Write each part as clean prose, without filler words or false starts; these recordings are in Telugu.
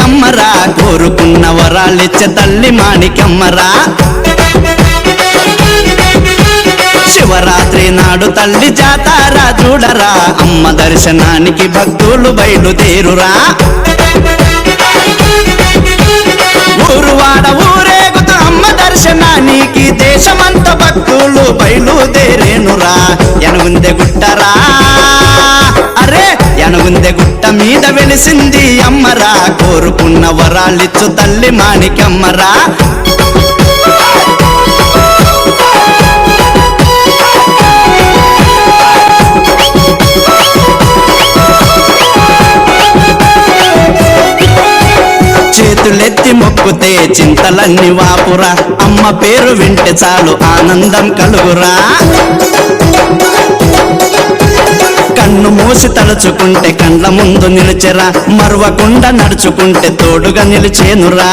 అమ్మరా కోరుకున్న వరాలిచ్చే తల్లి మాణికమ్మరా శివరాత్రి నాడు తల్లి జాతార చూడరా అమ్మ దర్శనానికి భక్తులు బయలుదేరురా ఊరువాడ ఊరేగుతూ అమ్మ దర్శనానికి దేశమంత భక్తులు బయలుదేరేనురా యనగుందె గుట్టరా అరే యనగుందె గుట్ట మీద వెలిసింది అమ్మరా కోరుకున్న వరాలిచ్చు తల్లి మాణికమ్మరా చేతులెత్తి మొక్కుతే చింతలన్నీ వాపురా అమ్మ పేరు వింటే చాలు ఆనందం కలుగురా కన్ను మూసి తలుచుకుంటే కండ్ల ముందు నిలిచెరా మరువకుండా నడుచుకుంటే తోడుగా నిలిచేనురా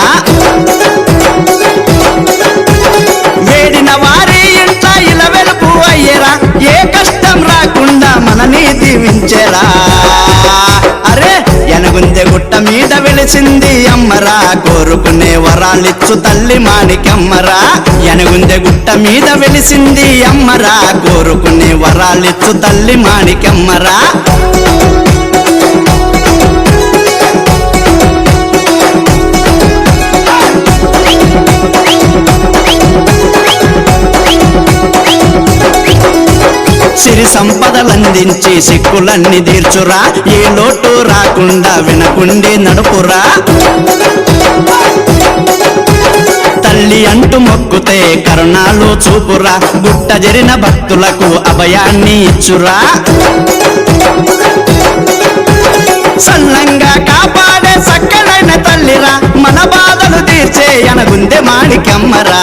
వేడిన వారి ఇంట ఇలా వెలుపు అయ్యేరా ఏ కష్టం రాకుండా మనని దీవించెరా అరే యనగుందె గుట్ట మీద వెలిసింది అమ్మరా కోరుకునే వరాలిచ్చు తల్లి మాణికమ్మరా యనగుందె గుట్ట మీద వెలిసింది అమ్మరా కోరుకునే వరాలిచ్చు తల్లి మాణికమ్మరా సిరి సంపదలందించి సిక్కులన్నీ తీర్చురా ఏ లోటు రాకుండా వినకుండి నడుపురా తల్లి అంటూ మొక్కుతే కరుణాలు చూపురా గుట్ట జరిన భక్తులకు అభయాన్ని ఇచ్చురా సల్లంగా కాపాడే సక్కనైన తల్లిరా మన బాధలు తీర్చే యనగుందె మాణికమ్మరా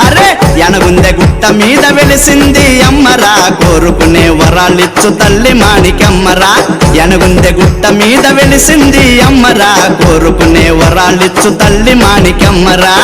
అరే యనగుందె గుట్ట మీద వెలిసింది అమ్మరా కోరుకునే వరాలిచ్చు తల్లి మాణికమ్మరా యనగుందె గుట్ట మీద వెలిసింది అమ్మరా కోరుకునే వరాలిచ్చు తల్లి మాణికమ్మరా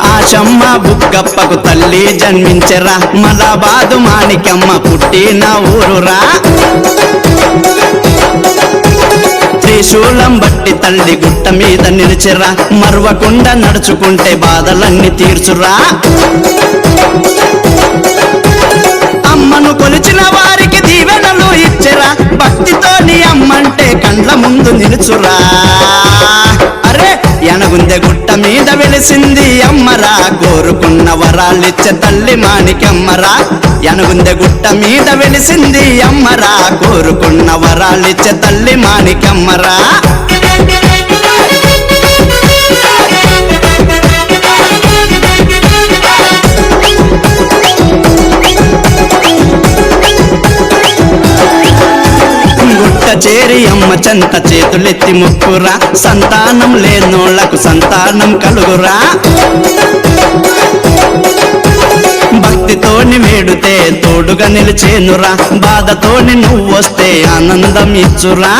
ఆశమ్మ బుక్కప్పకు తల్లి జన్మించరా మలాబాదు మాణికమ్మ పుట్టిన ఊరురా త్రిశూలం బట్టి తల్లి గుట్ట మీద నిలిచెరా మరువకుండా నడుచుకుంటే బాధలన్నీ తీర్చురా అమ్మను కొలిచిన వారికి దీవెనలు ఇచ్చెరా భక్తితోని అమ్మంటే కండ్ల ముందు నిలుచురా అరే యనగుందె గుట్ట మీద వెలిసింది అమ్మరా కోరుకున్న వరాలిచ్చే తల్లి మాణికమ్మరా యనగుందె గుట్ట మీద వెలిసింది అమ్మరా కోరుకున్న వరాలిచ్చే తల్లి మాణికమ్మరా చేరి అమ్మ చెంత చేతులెత్తి మొక్కురా సంతానం లేనోళ్లకు సంతానం కలుగురా భక్తితోని వేడుతే తోడుగా నిలిచేనురా బాధతోని నువ్వొస్తే ఆనందం ఇచ్చురా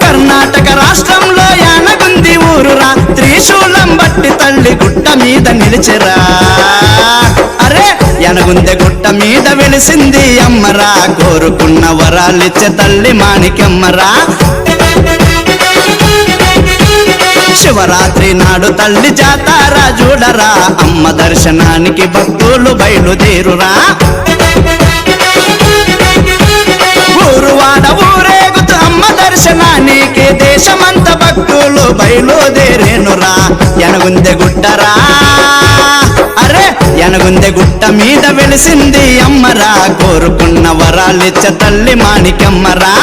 కర్ణాటక రాష్ట్రంలో యానగుంది ఊరురా త్రిశూలం బట్టి తల్లి గుట్ట మీద నిలిచెరా అరే యనగుందె గుట్ట మీద వెలిసింది అమ్మరా కోరుకున్న వరాలిచ్చే తల్లి మాణికమ్మరా శివరాత్రి నాడు తల్లి జాతార చూడరా అమ్మ దర్శనానికి భక్తులు బయలుదేరురా ఊరువాడ ఊరేగుతూ అమ్మ దర్శనానికి దేశమంత భక్తులు బయలుదేరేనురా యనగుందె గుట్టరా అరే యనగుందె గుట్ట మీద వెలిసింది అమ్మరా కోరుకున్న వరాలిచ్చే తల్లి మాణికమ్మరా